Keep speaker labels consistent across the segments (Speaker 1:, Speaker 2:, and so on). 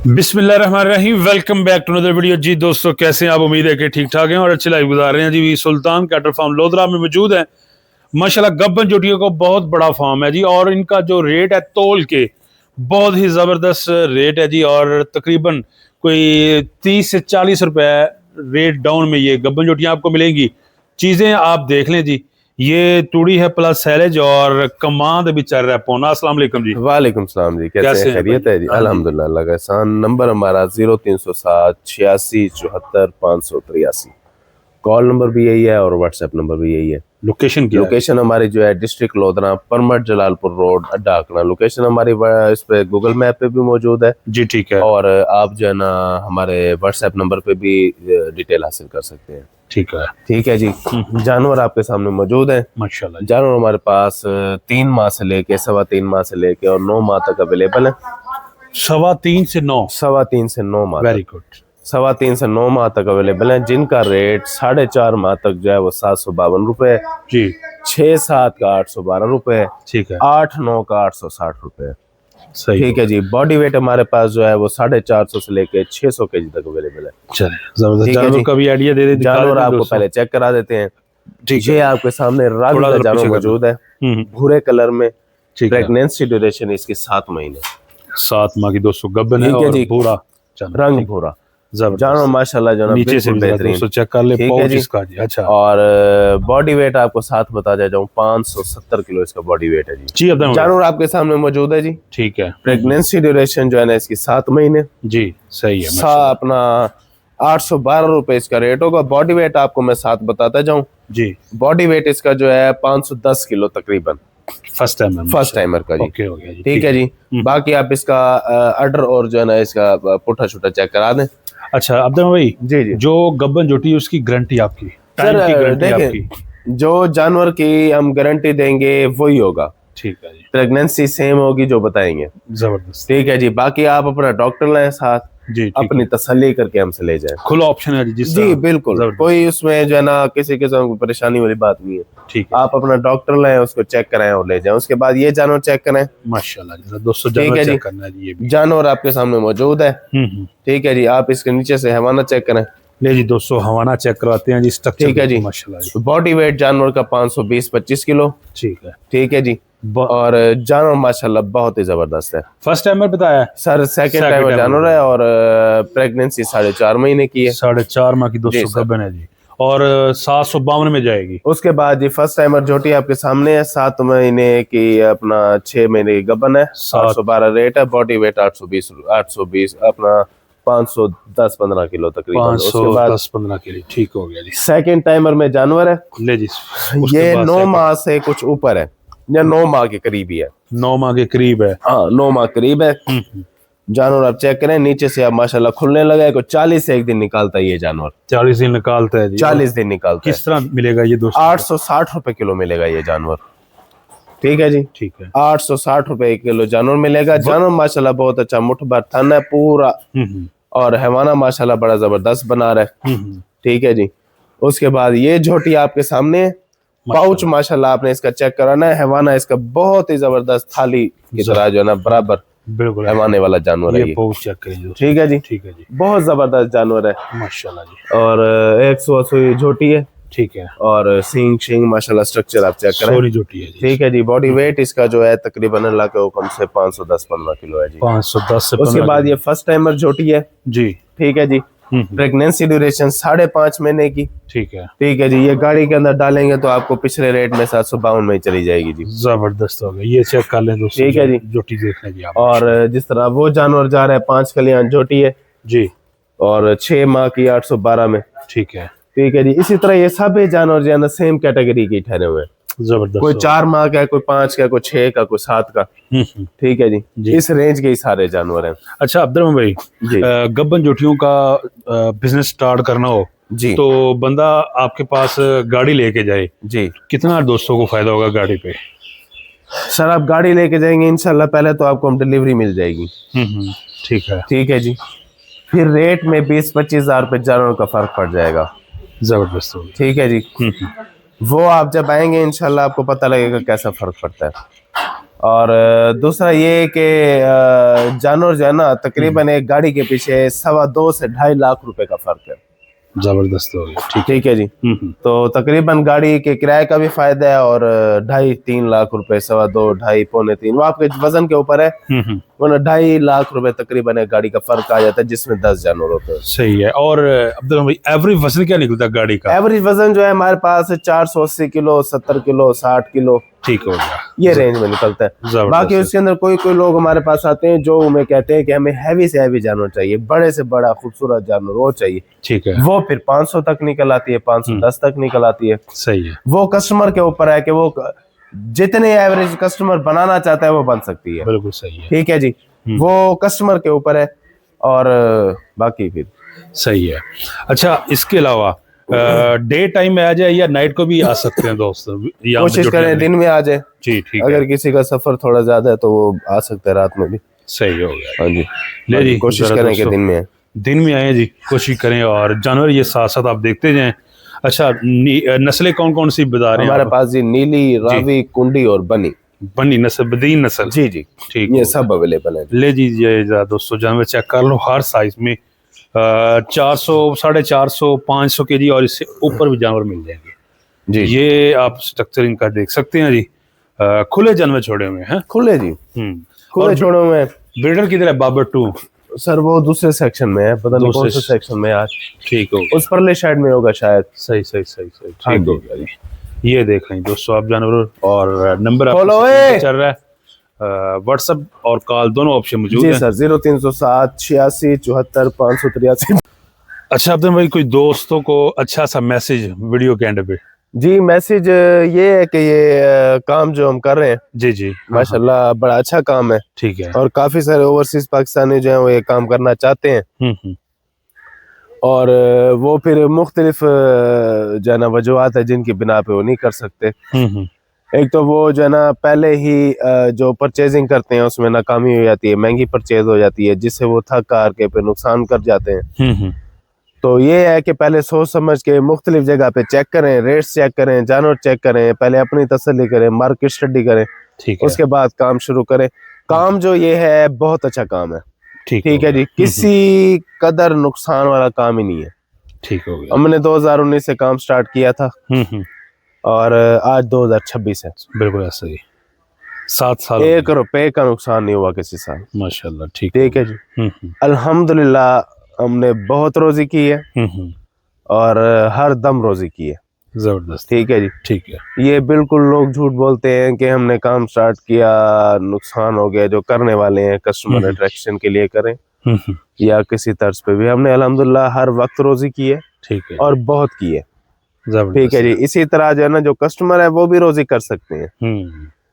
Speaker 1: बिस्मिल्लाहिर्रहमानिर्रहीम। Welcome back to another video. जी दोस्तों, कैसे हैं आप? उम्मीद है कि ठीक ठाक हैं और अच्छी लाइफ गुजार रहे हैं। जी सुल्तान कैटल फार्म लोधरा में मौजूद है। माशाल्लाह गब्बन जोटियों का बहुत बड़ा फार्म है जी, और इनका जो रेट है तोल के बहुत ही ज़बरदस्त रेट है जी, और तकरीबन कोई 30 से 40 रुपए रेट डाउन में ये गब्बन जोटियाँ आपको मिलेंगी। चीज़ें आप देख लें जी, ये तूड़ी है प्लस सैलेज और कमांद भी चल रहा है पौना। अस्सलाम वालेकुम जी।
Speaker 2: वालेकुम सलाम जी, कैसे हैं? खैरियत है जी? अल्हम्दुलिल्लाह, अल्लाह का एहसान। नंबर हमारा 0307 86 74 583। कॉल नंबर भी यही है और व्हाट्सएप नंबर भी यही है।
Speaker 1: लोकेशन क्या है?
Speaker 2: लोकेशन हमारी जो है डिस्ट्रिक्ट लोधरा, परमट जलालपुर रोड, अड्डा आकड़ा। लोकेशन हमारी इस पे गूगल मैप पे भी मौजूद है
Speaker 1: जी ठीक है।
Speaker 2: और आप जो है ना हमारे व्हाट्सएप नंबर पे भी डिटेल हासिल कर सकते हैं।
Speaker 1: ठीक है,
Speaker 2: ठीक है जी। जानवर आपके सामने मौजूद है
Speaker 1: माशाल्लाह।
Speaker 2: जानवर हमारे पास 3 माह से लेके 3.25 माह से लेके और 9 माह तक अवेलेबल है।
Speaker 1: 3.25 से 9।
Speaker 2: 3.25 से 9 माह
Speaker 1: वेरी
Speaker 2: तक।
Speaker 1: गुड।
Speaker 2: 3.25 से 9 माह तक अवेलेबल है, जिनका रेट 4.5 माह तक जो है वो 752 रुपए है
Speaker 1: जी।
Speaker 2: 6-7 का 812 रुपए है,
Speaker 1: ठीक है,
Speaker 2: 8-9 का 860 रुपए है।
Speaker 1: सही।
Speaker 2: ठीक है जी। बॉडी वेट हमारे पास जो है वो 450 से लेके 600 केजी तक अवेलेबल है।
Speaker 1: चलिए, जबरदस्त।
Speaker 2: ठीक है
Speaker 1: जानवर
Speaker 2: जी।
Speaker 1: का भी आइडिया दे दे, दिखा
Speaker 2: जानवर
Speaker 1: देते हैं
Speaker 2: आपको
Speaker 1: दोस्तों।
Speaker 2: पहले चेक करा देते हैं।
Speaker 1: ठीक
Speaker 2: ये
Speaker 1: है,
Speaker 2: आपके सामने रागी
Speaker 1: थोड़ा
Speaker 2: का
Speaker 1: सा
Speaker 2: जानवर
Speaker 1: पीछे कर
Speaker 2: मौजूद है,
Speaker 1: हम्म,
Speaker 2: भूरे कलर में।
Speaker 1: ठीक है।
Speaker 2: प्रेगनेंसी ड्यूरेशन इसकी 7 महीने।
Speaker 1: 7 माह की दोस्तों गब्बन है
Speaker 2: ठीक है
Speaker 1: और
Speaker 2: जी।
Speaker 1: भूरा जानवर,
Speaker 2: रंग
Speaker 1: ठीक।
Speaker 2: भूरा
Speaker 1: जबरदस्त।
Speaker 2: जानवर माशाल्लाह जो है ना
Speaker 1: नीचे से
Speaker 2: बिल्कुल
Speaker 1: भी जरा
Speaker 2: बेहतरीन।
Speaker 1: दोस्तों चेक कर ले
Speaker 2: ठीक है
Speaker 1: पाउच
Speaker 2: जी।
Speaker 1: इसका जी। अच्छा,
Speaker 2: और बॉडी वेट आपको साथ बताया जाऊं 570 किलो इसका बॉडी वेट है जी।
Speaker 1: जी अब
Speaker 2: जानवर आपके सामने मौजूद है जी।
Speaker 1: ठीक है।
Speaker 2: प्रेगनेंसी ड्यूरेशन जो है ना इसकी 7 महीने।
Speaker 1: जी सही है,
Speaker 2: अपना 812 रुपए इसका रेट होगा। बॉडी वेट आपको मैं साथ बताता जाऊं।
Speaker 1: जी।
Speaker 2: बॉडी वेट इसका जो है 510 किलो तकरीबन।
Speaker 1: फर्स्ट टाइम,
Speaker 2: फर्स्ट टाइमर का जी।
Speaker 1: ओके हो गया जी।
Speaker 2: ठीक है जी। बाकी आप इसका अडर और जो है ना इसका पुट्ठा छुट्टा चेक करा दें।
Speaker 1: अच्छा अब्दुल भाई,
Speaker 2: जी जी।
Speaker 1: जो गब्बन जोटी है उसकी गारंटी आपकी,
Speaker 2: सर
Speaker 1: टाइम की गारंटी आपकी?
Speaker 2: देखें, जो जानवर की हम गारंटी देंगे वही होगा।
Speaker 1: ठीक है जी,
Speaker 2: प्रेगनेंसी सेम होगी जो बताएंगे।
Speaker 1: जबरदस्त।
Speaker 2: ठीक है जी। बाकी आप अपना डॉक्टर लाएं साथ,
Speaker 1: जी ठीक
Speaker 2: अपनी
Speaker 1: है।
Speaker 2: तसल्ली करके हमसे ले जाएं।
Speaker 1: खुला ऑप्शन है जी, जिस
Speaker 2: जी
Speaker 1: तरह।
Speaker 2: बिल्कुल,
Speaker 1: जबरदस्त।
Speaker 2: कोई उसमें जो है ना किसी किस्म की परेशानी वाली बात नहीं है।
Speaker 1: ठीक है,
Speaker 2: आप अपना डॉक्टर लाएं, उसको चेक कराएं और ले जाएं। उसके बाद ये जानवर चेक करें।
Speaker 1: माशाल्लाह जी दोस्तों,
Speaker 2: ठीक
Speaker 1: जानवर
Speaker 2: है जी।
Speaker 1: चेक करना है जी ये भी।
Speaker 2: जानवर आपके सामने मौजूद है। ठीक है जी। आप इसके नीचे से हैवाना चेक करें।
Speaker 1: ले जी दोस्तों, हवाना चेक करवाते हैं जी, स्ट्रक्चर।
Speaker 2: ठीक है जी।
Speaker 1: माशाल्लाह जी।
Speaker 2: बॉडी वेट जानवर का 520-25 किलो।
Speaker 1: ठीक है।
Speaker 2: ठीक है जी। और जानवर माशाल्लाह बहुत ही जबरदस्त है।
Speaker 1: फर्स्ट टाइमर बताया
Speaker 2: सर सेकंड टाइमर जानवर है और प्रेगनेंसी 4.5 महीने की है।
Speaker 1: 4.5 माह की दोस्तों गब्बन है जी, और 752 में जाएगी।
Speaker 2: उसके बाद जी फर्स्ट टाइमर जोटी आपके सामने है, 7 महीने की अपना 6 महीने की गब्बन है। 812 रेट है। बॉडी वेट 820 अपना 510-15 किलो तकरीबन। उसके बाद
Speaker 1: 510-15 के लिए ठीक हो गया जी।
Speaker 2: सेकंड टाइमर में जानवर है।
Speaker 1: ले जी,
Speaker 2: ये 9 माह से कुछ ऊपर है या 9 माह के करीब ही है।
Speaker 1: 9 माह के करीब है।
Speaker 2: हाँ 9 माह करीब है। जानवर आप चेक करें, नीचे से आप माशाल्लाह खुलने लगा है। 40 से एक दिन निकालता है ये जानवर।
Speaker 1: 40 दिन निकालता है जी।
Speaker 2: 40 दिन निकालता है।
Speaker 1: किस तरह मिलेगा ये दोस्तों?
Speaker 2: 860 रुपए किलो मिलेगा ये जानवर। ठीक है जी।
Speaker 1: ठीक है।
Speaker 2: 860 रुपए किलो जानवर मिलेगा। जानवर माशाल्लाह बहुत अच्छा मुठ भर थन है पूरा, और हैवाना माशाल्लाह बड़ा जबरदस्त बना रहा है। ठीक है जी। उसके बाद ये झोटी आपके सामने है। पाउच माशाल्लाह आपने इसका चेक कराना है। हैवाना इसका बहुत ही जबरदस्त थाली की तरह जो है ना बराबर
Speaker 1: बिल्कुल
Speaker 2: हैवाने वाला जानवर है
Speaker 1: ये। पाउच चेक करिए।
Speaker 2: ठीक है जी।
Speaker 1: ठीक है जी,
Speaker 2: बहुत जबरदस्त जानवर है
Speaker 1: माशाल्लाह जी।
Speaker 2: और 180 झोटी है।
Speaker 1: ठीक है।
Speaker 2: और सींग शिंग माशाल्लाह स्ट्रक्चर आप चेक करें।
Speaker 1: सोनी झोटी है जी।
Speaker 2: ठीक है जी। बॉडी वेट इसका जो है तकरीबन अल्लाह के हुक्म से 510-15 किलो है जी।
Speaker 1: 510 से
Speaker 2: उसके बाद ये फर्स्ट टाइमर झोटी है
Speaker 1: जी।
Speaker 2: ठीक है जी। प्रेगनेंसी ड्यूरेशन 5.5 महीने की।
Speaker 1: ठीक है।
Speaker 2: ठीक है जी। ये गाड़ी के अंदर डालेंगे तो आपको पिछले रेट में 752 में ही चली जाएगी जी।
Speaker 1: जबरदस्त हो गया, ये चेक कर लें दोस्तों।
Speaker 2: ठीक है जी।
Speaker 1: झोटी देख लें जी आप।
Speaker 2: और जिस तरह वो जानवर जा रहा है 5 कल्याण झोटी है
Speaker 1: जी,
Speaker 2: और 6 माह की 812 में।
Speaker 1: ठीक है।
Speaker 2: ठीक है जी। इसी तरह ये सभी जानवर जो है ना सेम कैटेगरी के ठहरे हुए हैं।
Speaker 1: जबरदस्त।
Speaker 2: कोई 4 माह का है, कोई 5 का, कोई 6 का, कोई 7 का। ठीक है जी। इस रेंज के ही सारे जानवर हैं।
Speaker 1: अच्छा अब्दुल भाई
Speaker 2: जी।
Speaker 1: गब्बन जोटियों का बिजनेस स्टार्ट करना हो
Speaker 2: जी
Speaker 1: तो बंदा आपके पास गाड़ी लेके जाए,
Speaker 2: जी।
Speaker 1: कितना दोस्तों को फायदा होगा गाड़ी पे?
Speaker 2: सर आप गाड़ी लेके जाएंगे इंशाल्लाह पहले तो आपको हम डिलीवरी मिल जाएगी।
Speaker 1: ठीक है।
Speaker 2: ठीक है जी। फिर रेट में 20-25 हजार रुपये जानवर का फर्क पड़ जाएगा।
Speaker 1: जबरदस्त होगी।
Speaker 2: ठीक है जी। वो आप जब आएंगे इंशाल्लाह आपको पता लगेगा कैसा फर्क पड़ता है। और दूसरा ये कि जानवर जो है ना तकरीबन एक गाड़ी के पीछे 2.25 से 2.5 लाख रुपए का फर्क है।
Speaker 1: जबरदस्त हो गया। ठीक
Speaker 2: ठीक है जी। तो तकरीबन गाड़ी के किराए का भी फायदा है और 2.5-3 लाख रुपए, 2.25, 2.5, पौने 3 वो आपके वजन के ऊपर है। वरना 2.5 लाख रुपए तकरीबन एक गाड़ी का फर्क आ जाता है जिसमें 10 जानवर होते हैं।
Speaker 1: सही है। और अब्दुल भाई एवरेज वजन क्या निकलता है गाड़ी का?
Speaker 2: एवरेज वजन जो है हमारे पास 480 किलो, 70 किलो, 60 किलो,
Speaker 1: ठीक हो गया,
Speaker 2: ये रेंज में निकलता है। बाकी उसके अंदर कोई कोई लोग हमारे पास आते हैं जो हमें कहते हैं कि हमें हैवी से हैवी जानवर चाहिए, बड़े से बड़ा खूबसूरत जानवर वो चाहिए।
Speaker 1: ठीक है।
Speaker 2: वो फिर 500 तक निकल आती है, 510 तक निकल आती है।
Speaker 1: सही है।
Speaker 2: वो कस्टमर के ऊपर है कि वो जितने एवरेज कस्टमर बनाना चाहता है वो बन सकती है।
Speaker 1: बिल्कुल सही है।
Speaker 2: ठीक है जी, वो कस्टमर के ऊपर है। और बाकी फिर
Speaker 1: सही है। अच्छा, इसके अलावा डे टाइम में आ जाए या नाइट को भी आ सकते हैं दोस्त?
Speaker 2: कोशिश करें दिन में आ जाए
Speaker 1: जी। ठीक है।
Speaker 2: अगर किसी का सफर थोड़ा ज्यादा है तो वो आ सकता है रात में भी।
Speaker 1: सही हो गया।
Speaker 2: हाँ जी,
Speaker 1: ले जी,
Speaker 2: कोशिश करें कि दिन में आए।
Speaker 1: दिन में आए जी, कोशिश करें। और जानवर ये साथ साथ आप देखते जाएं। अच्छा, नस्लें कौन कौन सी बता रहे हैं
Speaker 2: हमारे पास जी नीली, रावी, कुंडी और बनी।
Speaker 1: बनी नस्ल, बदीन नस्ल।
Speaker 2: जी जी,
Speaker 1: ठीक,
Speaker 2: ये सब अवेलेबल है।
Speaker 1: ले दीजिए दोस्तों, जानवर चेक कर लो हर साइज में। 400, 450, 500 केजी और इससे ऊपर भी जानवर मिल जाएंगे
Speaker 2: जी।
Speaker 1: ये आप स्ट्रक्चरिंग का देख सकते हैं जी। खुले जानवर छोड़े हुए हैं।
Speaker 2: खुले जी, खुले छोड़े हुए हैं।
Speaker 1: ब्रीडर किधर है? बाबर 2
Speaker 2: सर वो दूसरे सेक्शन में है, पता नहीं कौन सा सेक्शन में आज।
Speaker 1: ठीक हो, उस
Speaker 2: परले साइड में होगा शायद।
Speaker 1: सही सही सही सही। ठीक हो गया जी। ये देख रहे हैं दोस्तों आप जानवर। और नंबर चल रहा है, व्हाट्सएप और कॉल दोनों ऑप्शन मौजूद है
Speaker 2: सर। 0307 86 74 583।
Speaker 1: अच्छा अब्दुल भाई, कोई दोस्तों को अच्छा सा मैसेज वीडियो के एंड पे?
Speaker 2: जी, मैसेज ये है कि ये काम जो हम कर रहे हैं
Speaker 1: जी जी
Speaker 2: माशाल्लाह बड़ा अच्छा काम है।
Speaker 1: ठीक है।
Speaker 2: और काफी सारे ओवरसीज पाकिस्तानी जो है वो ये काम करना चाहते हैं। और वो फिर मुख्तलिफ जो है ना वजूहात है जिनकी बिना पे वो नहीं कर सकते। एक तो वो जो है ना पहले ही जो परचेजिंग करते हैं उसमें नाकामी हो जाती है, महंगी परचेज हो जाती है जिससे वो थक हार के फिर नुकसान कर जाते हैं। तो ये है कि पहले सोच समझ के मुख्तलिफ जगह पे चेक करें, रेट्स चेक करें, जानवर चेक करें, पहले अपनी तसल्ली करें, मार्केट स्टडी करें, उसके बाद काम शुरू करें। काम जो ये है बहुत अच्छा काम है। ठीक है जी, किसी कदर नुकसान वाला काम ही नहीं है।
Speaker 1: ठीक हो गया।
Speaker 2: हमने 2019 से काम स्टार्ट किया था और आज 2026 है।
Speaker 1: बिल्कुल ऐसा ही, 7 साल।
Speaker 2: 1 रुपए का नुकसान नहीं हुआ किसी साल।
Speaker 1: माशाल्लाह। ठीक
Speaker 2: है जी। अल्हम्दुलिल्लाह हमने बहुत रोजी की है और हर दम रोजी की है।
Speaker 1: जबरदस्त।
Speaker 2: ठीक है जी।
Speaker 1: ठीक है।
Speaker 2: ये बिल्कुल लोग झूठ बोलते हैं कि हमने काम स्टार्ट किया नुकसान हो गया। जो करने वाले हैं कस्टमर अट्रैक्शन के लिए करें या किसी तर्ज पे भी, हमने अल्हम्दुलिल्लाह हर वक्त रोजी की है। ठीक है। और बहुत की है। ठीक है जी। इसी तरह जो है ना जो कस्टमर है वो भी रोजी कर सकते हैं,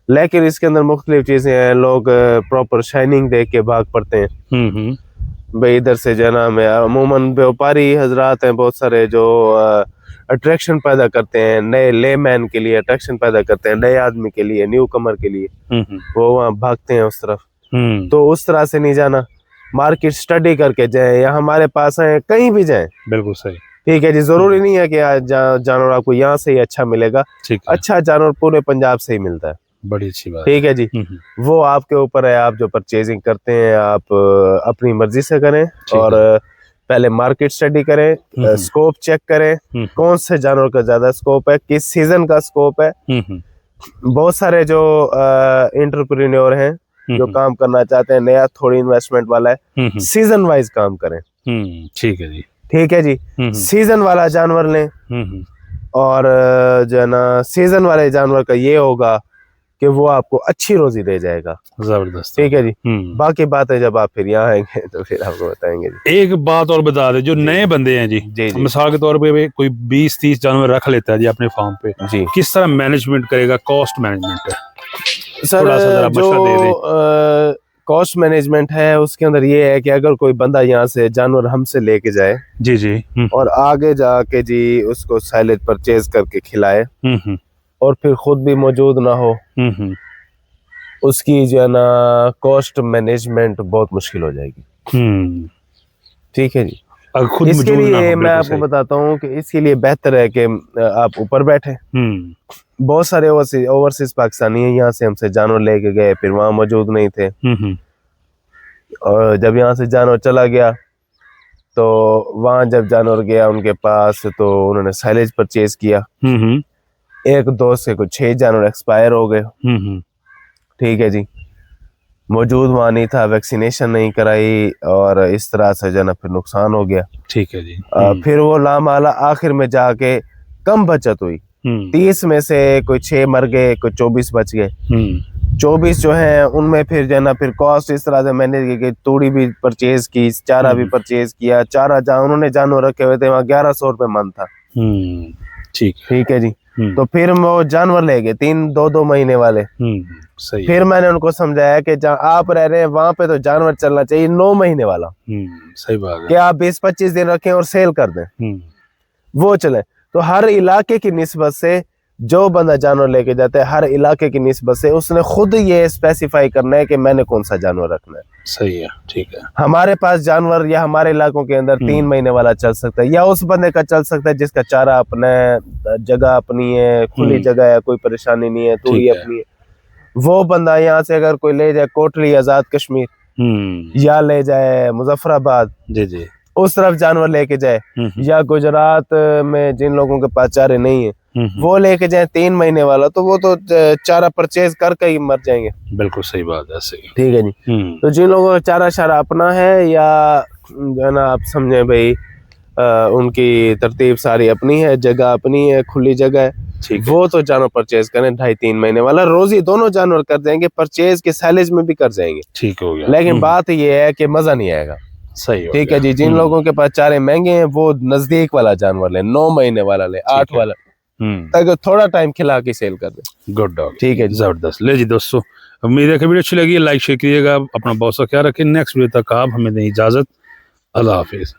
Speaker 2: लेकिन इसके अंदर मुख्तलिफ चीजें हैं। लोग प्रॉपर शाइनिंग देख के भाग पड़ते हैं भाई इधर से जो है ना। मैं अमूमन व्यापारी हजरात हैं बहुत सारे जो अट्रैक्शन पैदा करते हैं, नए लेमैन के लिए अट्रैक्शन पैदा करते हैं, नए आदमी के लिए, न्यू कमर के लिए वो वहाँ भागते हैं उस तरफ। तो उस तरह से नहीं जाना, मार्केट स्टडी करके जाए या हमारे पास आए, कहीं भी जाए। बिल्कुल सही। ठीक है जी। जरूरी नहीं है कि जानवर आपको यहाँ से ही अच्छा मिलेगा। अच्छा जानवर पूरे पंजाब से ही मिलता है। बड़ी अच्छी बात। ठीक है जी। वो आपके ऊपर है, आप जो परचेजिंग करते हैं आप अपनी मर्जी से करें और पहले मार्केट स्टडी करें, स्कोप चेक करें, कौन से जानवर का ज्यादा स्कोप है, किस सीजन का स्कोप है। बहुत सारे जो एंटरप्रेन्योर हैं जो काम करना चाहते हैं, नया थोड़ी इन्वेस्टमेंट वाला है, सीजन वाइज काम करें। ठीक है जी। ठीक है जी। सीजन वाला जानवर लें और जो है ना सीजन वाले जानवर का ये होगा कि वो आपको अच्छी रोजी दे जाएगा। जबरदस्त। ठीक है जी। बाकी बात है जब आप फिर यहाँ आएंगे तो फिर आपको बताएंगे जी। एक बात और बता दे, जो नए बंदे हैं जी, मिसाल के तौर पे कोई 20-30 जानवर रख लेता है जी अपने फार्म पे जी, किस तरह मैनेजमेंट करेगा? कॉस्ट मैनेजमेंट है सर, जो कॉस्ट मैनेजमेंट है उसके अंदर ये है कि अगर कोई बंदा यहाँ से जानवर हमसे लेके जाए जी जी और आगे जाके जी उसको साइलेज परचेज करके खिलाए और फिर खुद भी मौजूद ना हो, उसकी जो है ना कॉस्ट मैनेजमेंट बहुत मुश्किल हो जाएगी। ठीक है जी। खुद इसके लिए मैं आपको बताता हूँ कि इसके लिए बेहतर है कि आप ऊपर बैठे बहुत सारे ओवरसीज पाकिस्तानी है, यहाँ से हमसे जानवर लेके गए, फिर वहाँ मौजूद नहीं थे। और जब यहाँ से जानवर चला गया तो वहाँ जब जानवर गया उनके पास तो उन्होंने साइलेज परचेज किया। एक दोस्त के कुछ 6 जानवर एक्सपायर हो गए। ठीक है जी, मौजूद वहाँ नहीं था, वैक्सीनेशन नहीं कराई और इस तरह से जो ना फिर नुकसान हो गया।
Speaker 1: ठीक है जी।
Speaker 2: फिर वो लामाला आखिर में जाके कम बचत हुई, 30 में से कोई 6 मर गए, कोई 24 बच गए। 24 जो है उनमें फिर जो ना फिर कॉस्ट इस तरह से मैनेज की, तूड़ी भी परचेज की, चारा भी परचेज किया। चारा जहाँ उन्होंने जानवर रखे हुए थे वहाँ 1100 रुपये मन था। ठीक है जी। तो फिर वो जानवर ले गए 2 महीने वाले।
Speaker 1: सही।
Speaker 2: फिर मैंने उनको समझाया कि जहाँ आप रह रहे हैं वहां पे तो जानवर चलना चाहिए 9 महीने वाला।
Speaker 1: सही बात है
Speaker 2: कि आप 20-25 दिन रखें और सेल कर दें, वो चले। तो हर इलाके की निस्बत से जो बंदा जानवर लेके जाता है, हर इलाके की निस्बत से उसने खुद ये स्पेसिफाई करना है कि मैंने कौन सा जानवर रखना है।
Speaker 1: सही है। ठीक है।
Speaker 2: हमारे पास जानवर या हमारे इलाकों के अंदर 3 महीने वाला चल सकता है, या उस बंदे का चल सकता है जिसका चारा अपना है, जगह अपनी है, खुली जगह है, कोई परेशानी नहीं है, तूड़ी अपनी है। वो बंदा यहाँ से अगर कोई ले जाए कोटली, आजाद कश्मीर या ले जाए मुजफ्फराबाद, जी उस तरफ जानवर लेके जाए, या गुजरात में जिन लोगों के पास चारे नहीं है वो लेके जाए 3 महीने वाला, तो वो तो चारा परचेज करके ही मर जाएंगे।
Speaker 1: बिल्कुल सही बात है। सही।
Speaker 2: ठीक है जी। तो जिन लोगों का चारा शारा अपना है, या जो है ना आप समझे भाई उनकी तरतीब सारी अपनी है, जगह अपनी है, खुली जगह है, वो तो जानवर परचेज करें 2.5-3 महीने वाला। रोजी दोनों जानवर कर देंगे, परचेज के साइलेज में भी कर जाएंगे। ठीक हो गया। लेकिन बात ये है कि मजा नहीं आएगा। सही। ठीक है जी। जिन लोगों के पास चारे महंगे हैं वो नजदीक वाला जानवर ले, 9 महीने वाला ले, 8 वाला, ताकि थोड़ा टाइम खिला के सेल कर दे। Good dog. ठीक है,
Speaker 1: जबरदस्त। ले जी दोस्तों, उम्मीद है कि वीडियो अच्छी लगी, लाइक शेयर कीजिएगा, अपना बहुत सा ख्याल रखें। नेक्स्ट वीडियो तक आप हमें दें इजाजत। अल्लाह हाफिज।